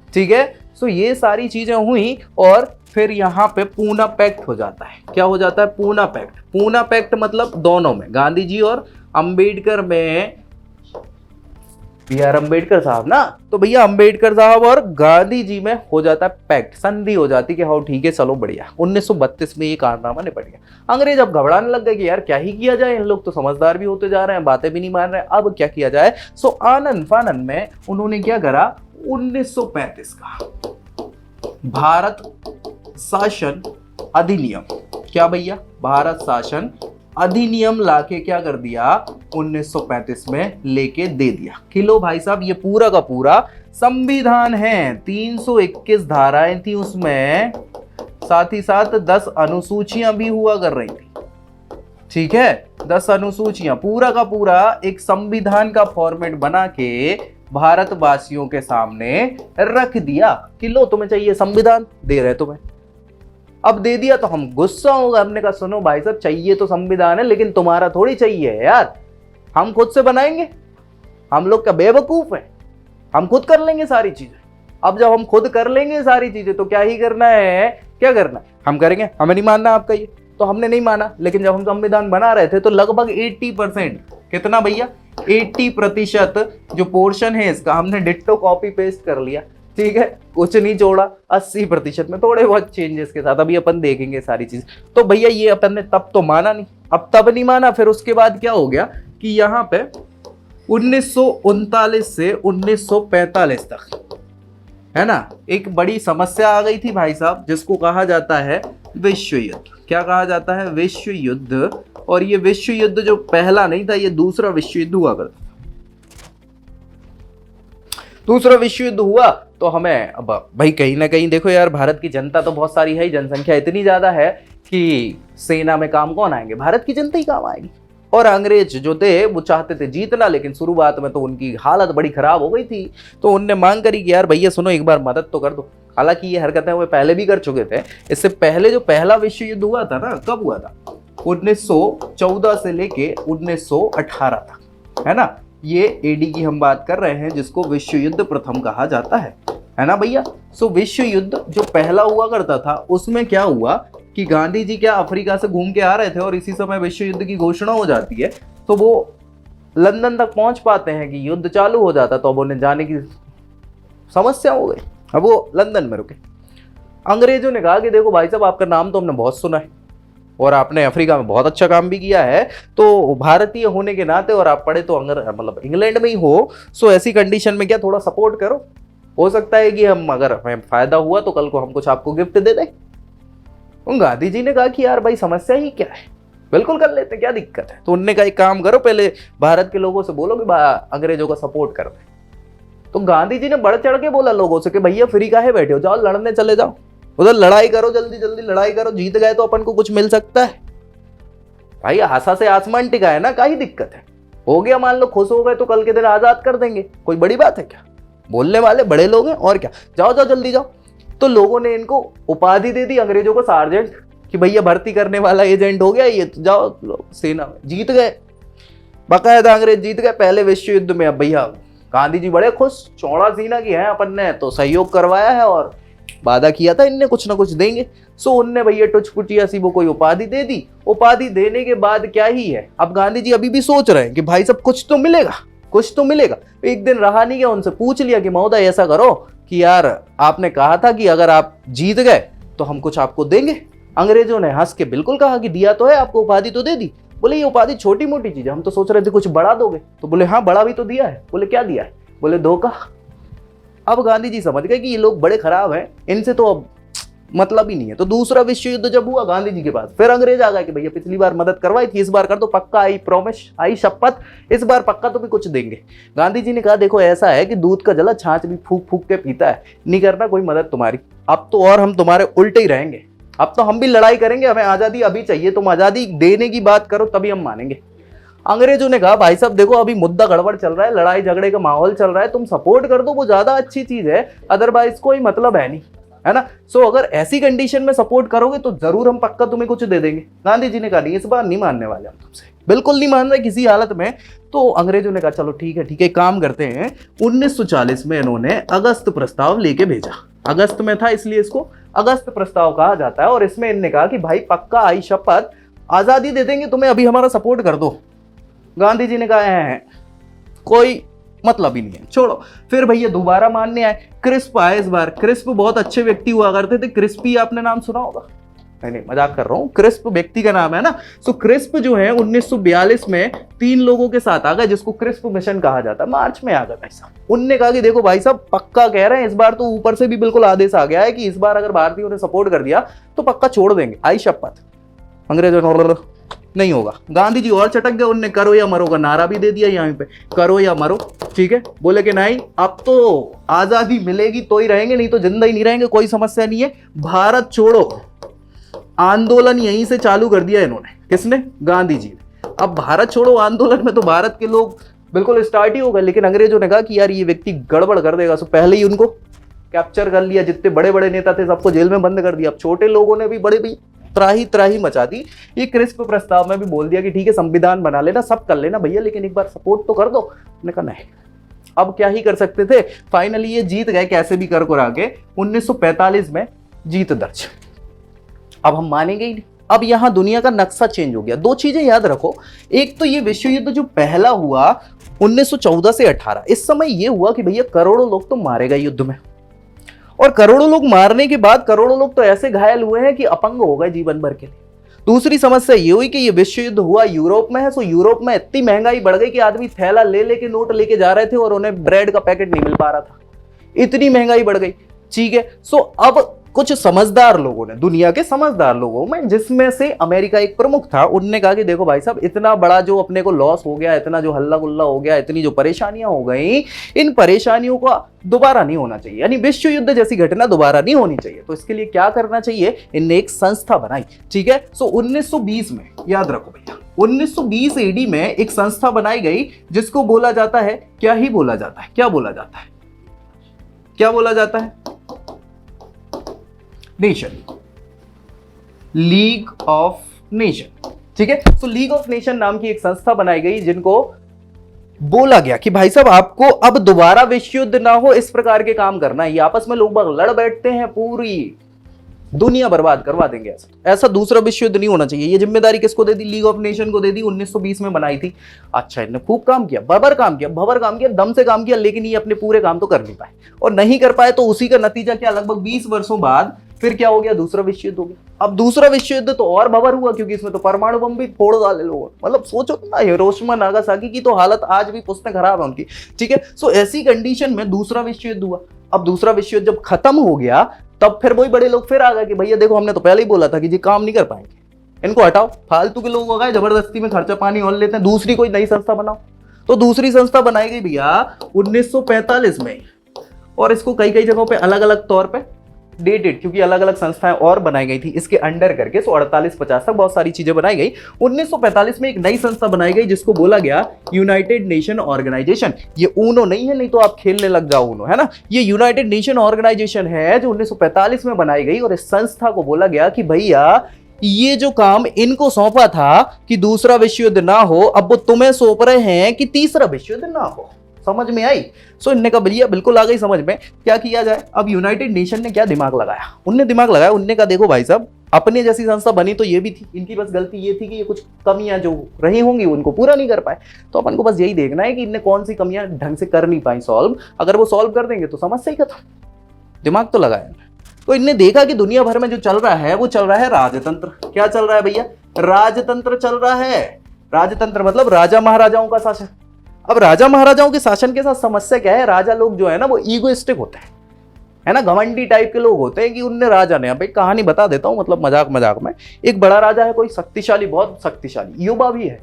ठीक है। सो ये सारी चीजें हुई और फिर यहाँ पे पूना पैक्ट हो जाता है। क्या हो जाता है? पूना पैक्ट। पूना पैक्ट मतलब दोनों में, गांधी जी और अंबेडकर में, बी.आर. अम्बेडकर साहब ना, तो भैया अंबेडकर साहब और गांधी जी में हो जाता है पैक्ट, संधि हो जाती कि हाँ ठीक है चलो बढ़िया। 1932 में ये कारनामा निपट गया। अंग्रेज अब घबराने लग गए कि यार क्या ही किया जाए, इन लोग तो समझदार भी होते जा रहे हैं, बातें भी नहीं मान रहे हैं, अब क्या किया जाए। सो आनंद फानंद में उन्होंने क्या करा, 1935 का भारत शासन अधिनियम, क्या भैया, भारत शासन अधिनियम लाके क्या कर दिया, 1935 में लेके दे दिया कि लो भाई साहब ये पूरा का पूरा संविधान है। 321 धाराएं थी उसमें, साथ ही साथ 10 अनुसूचियां भी हुआ कर रही थी, ठीक है। 10 अनुसूचियां, पूरा का पूरा एक संविधान का फॉर्मेट बना के भारतवासियों के सामने रख दिया कि लो तुम्हें चाहिए संविधान, दे रहे तुम्हें। अब दे दिया तो हम गुस्सा होगा, हमने कहा सुनो भाई साहब चाहिए तो संविधान है, लेकिन तुम्हारा थोड़ी चाहिए यार, हम खुद से बनाएंगे, हम लोग क्या बेवकूफ हैं, हम खुद कर लेंगे सारी चीजें। अब जब हम खुद कर लेंगे सारी चीजें तो क्या ही करना है, क्या करना है हम करेंगे, हमें नहीं मानना आपका ये, तो हमने नहीं माना। लेकिन जब हम संविधान बना रहे थे तो लगभग 80%, कितना भैया, 80% जो पोर्शन है इसका हमने डिट्टो कॉपी पेस्ट कर लिया, ठीक है, कुछ नहीं जोड़ा। 80% में थोड़े बहुत चेंजेस के साथ, अभी अपन देखेंगे सारी चीज। तो भैया ये अपन ने तब तो माना नहीं, अब तब नहीं माना। फिर उसके बाद क्या हो गया कि यहाँ पे 1939 से 1945 तक है ना, एक बड़ी समस्या आ गई थी भाई साहब, जिसको कहा जाता है विश्व युद्ध। क्या कहा जाता है? विश्व युद्ध। और ये विश्व युद्ध जो पहला नहीं था, ये दूसरा विश्व युद्ध हुआ करता। दूसरा विश्व युद्ध हुआ तो हमें अब भाई कहीं ना कहीं देखो यार, भारत की जनता तो बहुत सारी है, जनसंख्या इतनी ज्यादा है कि सेना में काम कौन आएंगे? भारत की जनता ही काम आएगी। और अंग्रेज जो थे वो चाहते थे जीतना, लेकिन शुरुआत में तो उनकी हालत बड़ी खराब हो गई थी, तो उनने मांग करी कि यार भैया सुनो, एक बार मदद तो कर दो। हालांकि ये हरकतें वो पहले भी कर चुके थे। इससे पहले जो पहला विश्व युद्ध हुआ था ना, कब हुआ था? 1914 से लेके 1918 तक, है ना। ये एडी की हम बात कर रहे हैं, जिसको विश्व युद्ध प्रथम कहा जाता है ना भैया। सो विश्व युद्ध जो पहला हुआ करता था, उसमें क्या हुआ कि गांधी जी क्या अफ्रीका से घूम के आ रहे थे और इसी समय विश्व युद्ध की घोषणा हो जाती है, तो वो लंदन तक पहुंच पाते हैं कि युद्ध चालू हो जाता, तो अब उन्हें जाने की समस्या हो गई। अब वो लंदन में रुके। अंग्रेजों ने कहा कि देखो भाई साहब, आपका नाम तो हमने बहुत सुना है और आपने अफ्रीका में बहुत अच्छा काम भी किया है, तो भारतीय होने के नाते और आप पढ़े तो मतलब इंग्लैंड में ही हो, सो ऐसी कंडीशन में क्या थोड़ा सपोर्ट करो, हो सकता है कि हम, अगर हमें फायदा हुआ तो कल को हम कुछ आपको गिफ्ट दे दें। गांधी जी ने कहा कि यार भाई समस्या ही क्या है, बिल्कुल कर लेते, क्या दिक्कत है। तो उनने कहा एक काम करो, पहले भारत के लोगों से बोलो कि अंग्रेजों का सपोर्ट कर दे। तो गांधी जी ने बढ़ चढ़ के बोला लोगों से कि भैया फ्री काहे बैठे हो, जाओ लड़ने चले जाओ, उधर लड़ाई करो, जल्दी जल्दी लड़ाई करो, जीत गए तो अपन को कुछ मिल सकता है। भाई आशा से आसमान टिका है ना, क्या ही दिक्कत है। हो गया, मान लो खुश हो गए तो कल के दिन आजाद कर देंगे, कोई बड़ी बात है क्या? बोलने वाले बड़े लोग हैं और क्या, जाओ जाओ जल्दी जाओ। तो लोगों ने इनको उपाधि दे दी अंग्रेजों को, सार्जेंट, कि भैया भर्ती करने वाला एजेंट हो गया ये, तो जाओ सेना में। जीत गए, बाकायदा अंग्रेज जीत गए पहले विश्व युद्ध में। अब भैया गांधी जी बड़े खुश, चौड़ा सीना की है, अपन ने तो सहयोग करवाया है और वादा किया था इनने कुछ ना कुछ देंगे। सो उनने भैया टुचपुटिया सी वो कोई उपाधि दे दी। उपाधि देने के बाद क्या ही है, अब गांधी जी अभी भी सोच रहे हैं कि भाई साहब कुछ तो मिलेगा, कुछ तो मिलेगा। एक दिन रहा नहीं गया, उनसे पूछ लिया कि महोदय ऐसा करो कि यार आपने कहा था कि अगर आप जीत गए तो हम कुछ आपको देंगे। अंग्रेजों ने हंस के बिल्कुल कहा कि दिया तो है आपको, उपाधि तो दे दी। बोले ये उपाधि छोटी मोटी चीज है, हम तो सोच रहे थे कुछ बड़ा दोगे। तो बोले हाँ बड़ा भी तो दिया है। बोले क्या दिया है? बोले धोखा। अब गांधी जी समझ गए कि ये लोग बड़े खराब हैं, इनसे तो अब मतलब ही नहीं है। तो दूसरा विश्व युद्ध जब हुआ गांधी जी के पास, फिर अंग्रेज आ गए कि भैया पिछली बार मदद करवाई थी, इस बार कर दो पक्का, आई प्रॉमिस, आई शपथ, इस बार पक्का तो भी कुछ देंगे। गांधी जी ने कहा देखो ऐसा है कि दूध का जला छाछ भी फूक फूक के पीता है, नहीं करना कोई मदद तुम्हारी, अब तो और हम तुम्हारे उल्टे ही रहेंगे, अब तो हम भी लड़ाई करेंगे, हमें आजादी अभी चाहिए, तुम आजादी देने की बात करो तभी हम मानेंगे। अंग्रेजों ने कहा भाई साहब देखो अभी मुद्दा गड़बड़ चल रहा है, लड़ाई झगड़े का माहौल चल रहा है, तुम सपोर्ट कर दो वो ज्यादा अच्छी चीज है, अदरवाइज कोई मतलब है नहीं, है ना। सो अगर ऐसी कंडीशन में सपोर्ट करोगे तो जरूर हम पक्का तुम्हें कुछ दे देंगे। गांधी जी ने कहा नहीं, इस बार नहीं मानने वाले हम तुमसे, बिल्कुल नहीं मान रहे किसी हालत में। तो अंग्रेजों ने कहा चलो ठीक है ठीक है, काम करते हैं। 1940 में इन्होंने अगस्त प्रस्ताव लेके भेजा। अगस्त में था इसलिए इसको अगस्त प्रस्ताव कहा जाता है। और इसमें इन्होंने कहा कि भाई पक्का, आई शपथ, आजादी दे देंगे तुम्हें, अभी हमारा सपोर्ट कर दो। गांधी जी ने कहा है कोई मतलब ही नहीं है, छोड़ो। फिर भैया दोबारा मानने आए, क्रिस्प आए इस बार। क्रिस्प बहुत अच्छे व्यक्ति हुआ करते थे, क्रिस्पी आपने नाम सुना होगा, नहीं मजाक कर रहा हूं, क्रिस्प व्यक्ति का नाम है ना। सो क्रिस्प जो है 1942 में 3 लोगों के साथ आ गए, जिसको क्रिस्प मिशन कहा जाता है, मार्च में आ गए भाई साहब। उनने कहा कि देखो भाई साहब पक्का कह रहे हैं, इस बार तो ऊपर से भी बिल्कुल आदेश आ गया है कि इस बार अगर भारतीयों ने सपोर्ट कर दिया तो पक्का छोड़ देंगे, आई शपथ। अंग्रेजों नहीं होगा। गांधी जी और चटक गए, उनने करो या मरो का नारा भी दे दिया यहाँ पे, करो या मरो, ठीक है। बोले कि नहीं अब तो आजादी मिलेगी तो ही रहेंगे, नहीं तो जिंदा ही नहीं रहेंगे, कोई समस्या नहीं है। भारत छोड़ो आंदोलन यहीं से चालू कर दिया इन्होंने। किसने? गांधी जी ने। अब भारत छोड़ो आंदोलन में तो भारत के लोग बिल्कुल स्टार्ट ही हो गए, लेकिन अंग्रेजों ने कहा कि यार ये व्यक्ति गड़बड़ कर देगा, सो पहले ही उनको कैप्चर कर लिया। जितने बड़े बड़े नेता थे सबको जेल में बंद कर दिया। अब छोटे लोगों ने भी बड़े भी त्राही मचा दी। ये क्रिस्प प्रस्ताव में भी बोल दिया कि ठीक है संविधान बना लेना, सब कर लेना भैया, लेकिन एक बार सपोर्ट तो कर दो। उन्होंने कहा नहीं, अब क्या ही कर सकते थे। फाइनली ये जीत गए कैसे भी कर के। 1945 में जीत दर्ज। अब हम मानेंगे ही नहीं। अब यहां दुनिया का नक्शा चेंज हो गया। 2 चीजें याद रखो, एक तो ये विश्व युद्ध जो पहला हुआ 1914 से 18, इस समय ये हुआ कि भैया करोड़ों लोग तो मारे गए युद्ध में, और करोड़ों लोग मारने के बाद करोड़ों लोग तो ऐसे घायल हुए हैं कि अपंग हो गए जीवन भर के लिए। दूसरी समस्या ये हुई कि ये विश्व युद्ध हुआ यूरोप में है, सो यूरोप में इतनी महंगाई बढ़ गई कि आदमी थैला ले लेके नोट लेके जा रहे थे और उन्हें ब्रेड का पैकेट नहीं मिल पा रहा था। इतनी महंगाई बढ़ गई। ठीक है, सो अब कुछ समझदार लोगों ने, दुनिया के समझदार लोगों में, जिसमें से अमेरिका एक प्रमुख था, उनने कहा कि देखो भाई साहब, इतना बड़ा जो अपने को लॉस हो गया, इतना जो हल्ला गुल्ला हो गया, इतनी जो परेशानियां हो गई, इन परेशानियों का दोबारा नहीं होना चाहिए, यानी विश्व युद्ध जैसी घटना दोबारा नहीं होनी चाहिए। तो इसके लिए क्या करना चाहिए, इनने एक संस्था बनाई। ठीक है, सो 1920 में, याद रखो भैया, 1920 एडी में एक संस्था बनाई गई जिसको बोला जाता है, क्या ही बोला जाता है, क्या बोला जाता है, क्या बोला जाता है, नेशन, लीग ऑफ नेशन। ठीक है, सो लीग ऑफ नेशन नाम की एक संस्था बनाई गई जिनको बोला गया कि भाई साहब आपको अब दोबारा विश्व युद्ध ना हो, इस प्रकार के काम करना है। ये आपस में लोग बाग लड़ बैठते हैं, पूरी दुनिया बर्बाद करवा देंगे। ऐसा दूसरा विश्व युद्ध नहीं होना चाहिए। ये जिम्मेदारी किसको दे दी, लीग ऑफ नेशन को दे दी, 1920 में बनाई थी। अच्छा, इन्होंने खूब काम किया, भवर काम किया, दम से काम किया, लेकिन ये अपने पूरे काम तो कर नहीं पाए, और नहीं कर पाए तो उसी का नतीजा क्या, लगभग 20 वर्षों बाद फिर क्या हो गया, दूसरा विश्व युद्ध हो गया। अब दूसरा विश्व युद्ध तो और भवर हुआ, क्योंकि इसमें तो परमाणु बम भी फोड़ डाले लोगों, मतलब सोचो ना, हिरोशिमा नागासाकी की तो हालत आज भी पुस्तक खराब है उनकी। ठीक है, सो ऐसी कंडीशन में दूसरा विश्व युद्ध हुआ। अब दूसरा विश्व युद्ध जब खत्म हो गया, तब फिर वही बड़े लोग फिर आ गए कि भैया देखो, हमने तो पहले ही बोला था कि ये काम नहीं कर पाएंगे, इनको हटाओ, फालतू के लोग हो गए, जबरदस्ती में खर्चा पानी और लेते हैं, दूसरी कोई नई संस्था बनाओ। तो दूसरी संस्था बनाई गई भैया 1945 में, और इसको कई कई जगहों पे अलग अलग तौर पे डेटेड, क्योंकि अलग अलग संस्थाएं और बनाई गई थी इसके अंडर करके, सो 48-50 तक बहुत सारी चीजें बनाई गई। 1945 में एक नई संस्था बनाई गई जिसको बोला गया यूनाइटेड नेशन ऑर्गेनाइजेशन। ये ऊनो नहीं है, नहीं तो आप खेलने लग जाओ ऊनो, है ना। ये यूनाइटेड नेशन ऑर्गेनाइजेशन है जो 1945 में बनाई गई, और इस संस्था को बोला गया कि भैया ये जो काम इनको सौंपा था कि दूसरा विश्व युद्ध ना हो, अब वो तुम्हें सौंप रहे हैं कि तीसरा विश्व युद्ध ना हो। समझ में आई। सो इनने कहा भैया बिल्कुल आ गई समझ में, क्या किया जाए। अब यूनाइटेड नेशन ने क्या दिमाग लगाया, उनने दिमाग लगाया, उनने कहा देखो भाई साहब, अपने जैसी संस्था बनी तो ये भी थी, इनकी बस गलती ये थी कि ये कुछ कमियां जो रही होंगी उनको पूरा नहीं कर पाए। तो अपन को बस यही देखना है कि इनने कौन सी कमियां ढंग से कर नहीं पाई सॉल्व। अगर वो सॉल्व कर देंगे तो समस्या ही खत्म। दिमाग तो लगाया। तो इनने देखा कि दुनिया भर में जो चल रहा है वो चल रहा है राजतंत्र। क्या चल रहा है भैया, राजतंत्र चल रहा है। राजतंत्र मतलब राजा महाराजाओं का शासन। अब राजा महाराजाओं के शासन के साथ समस्या क्या है, राजा लोग जो है ना वो ईगोइस्टिक होते हैं, है ना, घमंडी टाइप के लोग होते हैं कि उनने राजा ने, भाई कहानी बता देता हूं, मतलब मजाक मजाक में, एक बड़ा राजा है कोई शक्तिशाली, बहुत शक्तिशाली, युवा भी है,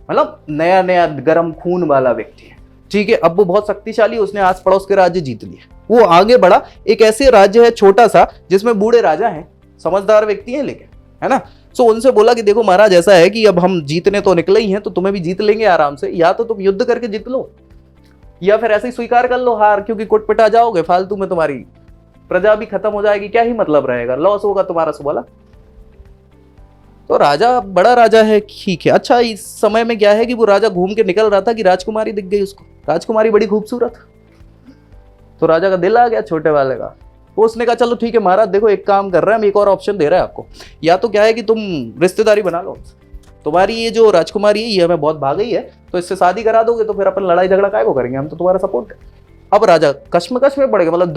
मतलब नया नया गर्म खून वाला व्यक्ति है, ठीक है। अब वो बहुत शक्तिशाली, उसने आस पड़ोस के राज्य जीत लिए, वो आगे बढ़ा। एक ऐसे राज्य है छोटा सा जिसमें बूढ़े राजा हैं, समझदार व्यक्ति हैं लेकिन, है ना। सो उनसे बोला कि देखो महाराज ऐसा है कि अब हम जीतने तो निकले ही हैं, तो तुम्हें भी जीत लेंगे आराम से, या तो तुम युद्ध करके जीत लो या फिर ऐसे ही स्वीकार कर लो हार, क्योंकि कुटपिटा जाओगे फालतू में, तुम्हारी प्रजा भी खत्म हो जाएगी, क्या ही मतलब रहेगा, लॉस होगा तुम्हारा। सो बोला तो राजा बड़ा राजा है, ठीक है। अच्छा इस समय में क्या है कि वो राजा घूम के निकल रहा था कि राजकुमारी दिख गई उसको, राजकुमारी बड़ी खूबसूरत। तो राजा का दिल आ गया छोटे वाले का, तो उसने कहा चलो ठीक है महाराज, देखो एक काम कर रहे हैं हम, एक और ऑप्शन दे रहे हैं आपको, या तो क्या है कि तुम रिश्तेदारी बना लो, तुम्हारी ये जो राजकुमारी है ये हमें बहुत भाग गई है, तो इससे शादी करा दोगे तो फिर अपन लड़ाई झगड़ा काय को करेंगे, हम तो तुम्हारा सपोर्ट करें। अब राजा कश्मकश में पड़ गया, मतलब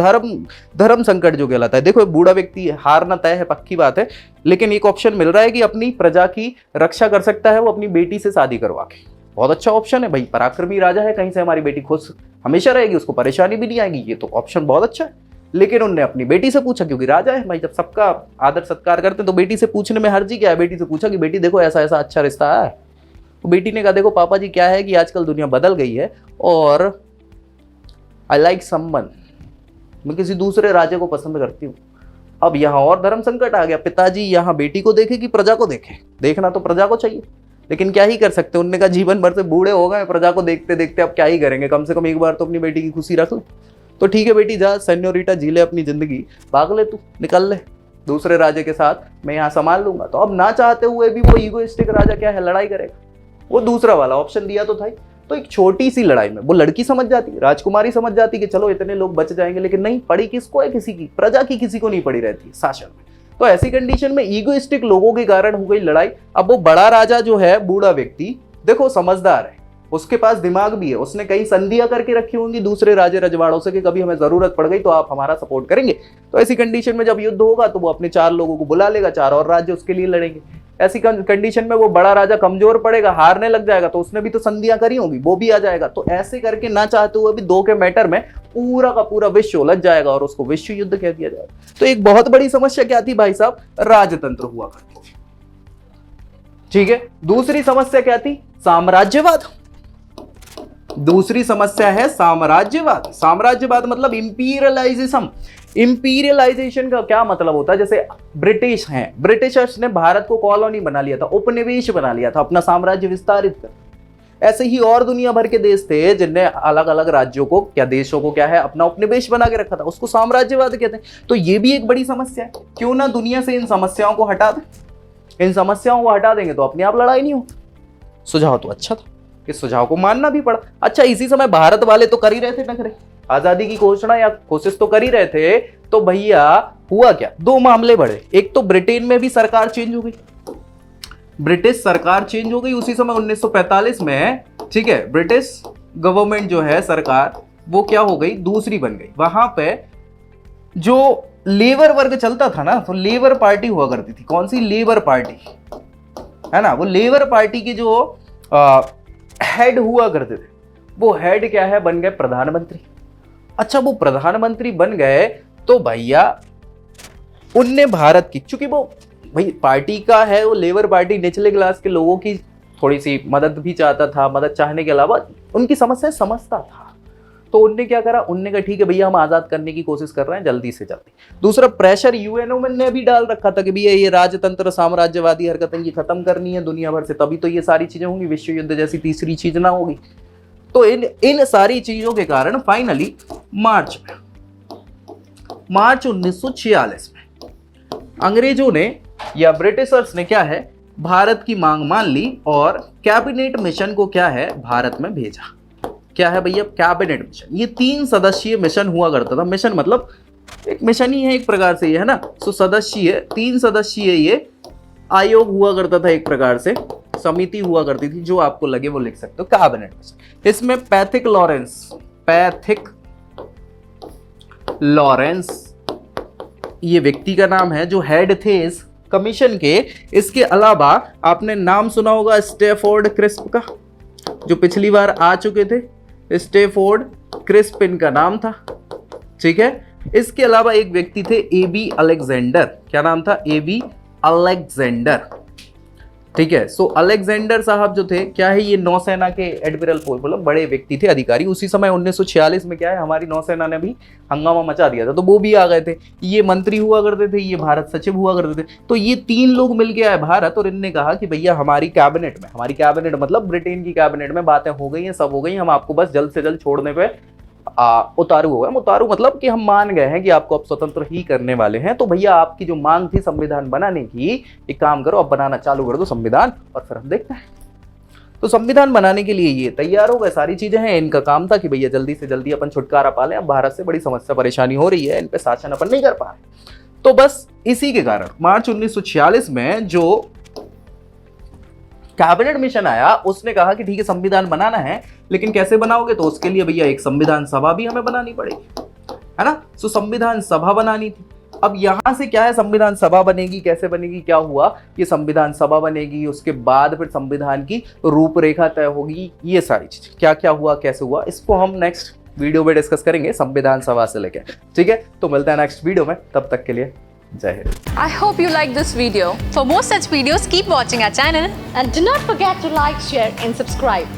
धर्म संकट जो कहलाता है। देखो बूढ़ा व्यक्ति है, हारना तय है, पक्की बात है, लेकिन एक ऑप्शन मिल रहा है कि अपनी प्रजा की रक्षा कर सकता है वो अपनी बेटी से शादी करवा के। बहुत अच्छा ऑप्शन है भाई, पराक्रमी राजा है, कहीं से हमारी बेटी खुश हमेशा रहेगी, उसको परेशानी भी नहीं आएगी, ये तो ऑप्शन बहुत अच्छा है। लेकिन उनने अपनी बेटी से पूछा, क्योंकि राजा है भाई, जब सबका आदर सत्कार करते हैं तो बेटी से पूछने में हर्जी क्या है। बेटी से पूछा कि बेटी देखो ऐसा ऐसा अच्छा रिश्ता है। तो बेटी ने कहा देखो पापा जी क्या है कि आजकल दुनिया बदल गई है और आई लाइक समवन, मैं किसी दूसरे राजा को पसंद करती हूँ। अब यहाँ और धर्म संकट आ गया, पिताजी यहाँ बेटी को देखे कि प्रजा को देखे, देखना तो प्रजा को चाहिए, लेकिन क्या ही कर सकते। उनने कहा जीवन भर से बूढ़े हो गए प्रजा को देखते देखते, अब क्या ही करेंगे, कम से कम एक बार तो अपनी बेटी की खुशी रख ले। तो ठीक है बेटी जा, सेन्योरिटा जी ले अपनी जिंदगी, भाग ले तू, निकल ले दूसरे राजा के साथ, मैं यहाँ संभाल लूंगा। तो अब ना चाहते हुए भी वो ईगोइस्टिक राजा क्या है, लड़ाई करेगा। वो दूसरा वाला ऑप्शन दिया तो था ही। तो एक छोटी सी लड़ाई में वो लड़की समझ जाती, राजकुमारी समझ जाती कि चलो इतने लोग बच जाएंगे, लेकिन नहीं, पड़ी किसको है, किसी की प्रजा की किसी को नहीं पड़ी रहती शासन में। तो ऐसी कंडीशन में ईगोइस्टिक लोगों के कारण हो गई लड़ाई। अब वो बड़ा राजा जो है, बूढ़ा व्यक्ति, देखो समझदार है, उसके पास दिमाग भी है, उसने कई संधियां करके रखी होंगी दूसरे राजे रजवाड़ों से कि कभी हमें जरूरत पड़ गई तो आप हमारा सपोर्ट करेंगे। तो ऐसी कंडीशन में जब युद्ध होगा तो वो अपने 4 लोगों को बुला लेगा, 4 और राज्य उसके लिए लड़ेंगे। ऐसी कंडीशन में वो बड़ा राजा कमजोर पड़ेगा, हारने लग जाएगा, तो उसने भी तो संधियां करी होंगी, वो भी आ जाएगा। तो ऐसे करके ना चाहते हुए भी 2 के मैटर में पूरा का पूरा विश्व उलझ जाएगा और उसको विश्व युद्ध कह दिया जाएगा। तो एक बहुत बड़ी समस्या क्या थी भाई साहब, राजतंत्र हुआ करती थी। ठीक है, दूसरी समस्या क्या थी, साम्राज्यवाद। दूसरी समस्या है साम्राज्यवाद। साम्राज्यवाद मतलब इंपीरियलाइजेशन। इंपीरियलाइजेशन का क्या मतलब होता है, जैसे ब्रिटिश हैं, ब्रिटिशर्स ने भारत को कॉलोनी बना लिया था, उपनिवेश बना लिया था, अपना साम्राज्य विस्तारित कर। ऐसे ही और दुनिया भर के देश थे जिनने अलग अलग राज्यों को, क्या देशों को क्या है, अपना उपनिवेश बना के रखा था, उसको साम्राज्यवाद कहते हैं। तो ये भी एक बड़ी समस्या है। क्यों ना दुनिया से इन समस्याओं को हटा दें। इन समस्याओं को हटा देंगे तो अपने आप लड़ाई नहीं हो। सुझाव तो अच्छा था, इस सुझाव को मानना भी पड़ा। अच्छा, इसी समय भारत वाले तो कर ही रहे थे नखरे, आजादी की घोषणा या कोशिश तो कर ही रहे थे। तो भैया हुआ क्या, दो मामले बढ़े। एक तो ब्रिटेन में भी सरकार चेंज हो गई, ब्रिटिश सरकार चेंज हो गई उसी समय 1945 में। ठीक है, ब्रिटिश गवर्नमेंट जो है सरकार, वो क्या हो गई, दूसरी बन गई। वहां पे जो लेबर वर्ग चलता था ना, तो लेबर पार्टी हुआ करती थी। कौन सी, लेबर पार्टी है ना। वो लेबर पार्टी के जो हेड हुआ करते थे, वो हेड क्या है, बन गए प्रधानमंत्री। अच्छा, वो प्रधानमंत्री बन गए तो भैया उनने भारत की, चूंकि वो भाई पार्टी का है, वो लेबर पार्टी निचले क्लास के लोगों की थोड़ी सी मदद भी चाहता था। मदद चाहने के अलावा उनकी समस्या समझता था। तो उनने क्या करा, उनने कहा ठीक है भैया, हम आजाद करने की कोशिश कर रहे हैं जल्दी से जल्दी। दूसरा, प्रेशर यूएनओ ने भी डाल रखा था कि भैया ये राजतंत्र साम्राज्यवादी हरकतें ये खत्म करनी है दुनिया भर से, तभी तो ये सारी चीजें होंगी, विश्व युद्ध जैसी तीसरी चीज ना होगी। तो इन सारी चीजों के कारण फाइनली मार्च 1946 में अंग्रेजों ने या ब्रिटिशर्स ने क्या है, भारत की मांग मान ली और कैबिनेट मिशन को क्या है, भारत में भेजा। क्या है भैया, कैबिनेट मिशन। ये 3 सदस्यीय मिशन हुआ करता था। मिशन मतलब एक मिशन ही है एक प्रकार से, ये है ना। तो सदस्यीय, 3 सदस्यीय ये आयोग हुआ करता था, एक प्रकार से समिति हुआ करती थी, जो आपको लगे वो लिख सकते हो, कैबिनेट मिशन। इसमें पैथिक लॉरेंस ये व्यक्ति का नाम है जो हेड थे इस कमीशन के। इसके अलावा आपने नाम सुना होगा स्टैफोर्ड क्रिस्प का, जो पिछली बार आ चुके थे। स्टैफोर्ड क्रिस्प इनका नाम था। ठीक है, इसके अलावा एक व्यक्ति थे एबी अलेक्जेंडर। क्या नाम था, एबी अलेक्जेंडर। ठीक है, सो अलेक्जेंडर साहब जो थे, क्या है, ये नौसेना के एडमिरल, मतलब बड़े व्यक्ति थे, अधिकारी। उसी समय 1946 में क्या है, हमारी नौसेना ने भी हंगामा मचा दिया था, तो वो भी आ गए थे। ये मंत्री हुआ करते थे, ये भारत सचिव हुआ करते थे। तो ये 3 लोग मिलके आए भारत, और इनने कहा कि भैया हमारी कैबिनेट मतलब ब्रिटेन की कैबिनेट में बातें हो गई हैं, सब हो गई, हम आपको बस जल्द से जल्द छोड़ने पे उतारू हो गए। उतारू मतलब कि हम मान गए हैं कि आपको अब स्वतंत्र ही करने वाले हैं। तो भैया आपकी जो मांग थी संविधान बनाने की, एक काम करो, अब बनाना चालू कर दो संविधान, और फिर हम देखते हैं। तो संविधान बनाने के लिए ये तैयार हो गए, सारी चीजें हैं। इनका काम था कि भैया जल्दी से जल्दी अपन छुटकारा पा लें, अब भारत से बड़ी समस्या परेशानी हो रही है, इन पे शासन अपन नहीं कर पा रहे। तो बस इसी के कारण मार्च 1946 में जो कैबिनेट मिशन आया, उसने कहा कि ठीक है संविधान बनाना है, लेकिन कैसे बनाओगे, तो उसके लिए भैया एक संविधान सभा भी हमें बनानी पड़ेगी, है ना। तो संविधान सभा बनानी थी। अब यहां से क्या है, संविधान सभा बनेगी, कैसे बनेगी, क्या हुआ, ये संविधान सभा बनेगी, उसके बाद फिर संविधान की रूपरेखा तय होगी। ये सारी चीज क्या क्या हुआ, कैसे हुआ, इसको हम नेक्स्ट वीडियो में डिस्कस करेंगे, संविधान सभा से लेकर। ठीक है, तो मिलता है नेक्स्ट वीडियो में, तब तक के लिए जय Hind. I hope you like this video. For more such videos, keep watching our channel and do not forget to like, share and subscribe.